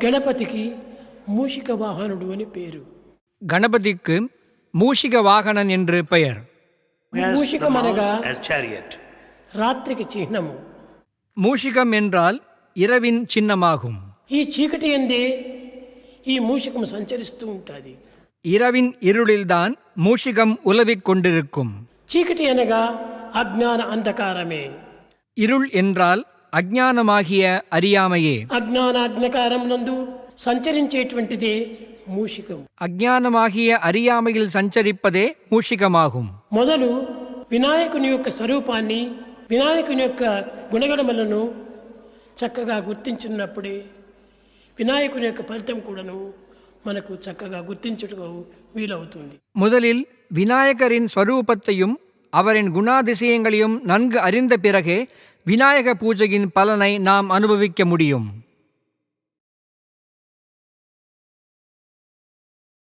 గణపతికి మూషిక వాహనుడు అని పేరు. கணபதிக்கு மூஷிக வாகனன் என்று பெயர். మూషికం అనగా రాత్రికి చిహ్నము. மூஷிகம் என்றால் இரவின் சின்னமாகும். ఈ చీకటి ఎందే ఈ మూషికం సంచరిస్తూ ఉంటుంది. இரவின் இருளில்தான் மூஷிகம் உலவிக் கொண்டிருக்கும். చీకటి అనగా అజ్ఞాన అంధకారమే. இருள் என்றால் అజ్ఞానమాகிய அறியாமையே. అజ్ఞానాజ్ఞకారం నందు సంచరించేటువంటిదే మూషికం. అజ్ఞానమాகிய அறியாமையில் సంచరిப்பదే మూషికమాகும். మొదలు వినాయకుని యొక్క స్వరూపాన్ని, వినాయకుని యొక్క గుణగణములను చక్కగా గుర్తించినప్పుడే వినాయకుని యొక్క ఫలితం కూడాను మనకు చక్కగా గుర్తించుటకు వీలవుతుంది. முதலில் விநாயகரின் ஸ்வரூபத்தையும் அவரின் குணாதிசயங்களையும் நன்கு அறிந்த பிறகே விநாயக பூஜையின் பலனை நாம் அனுபவிக்க முடியும்.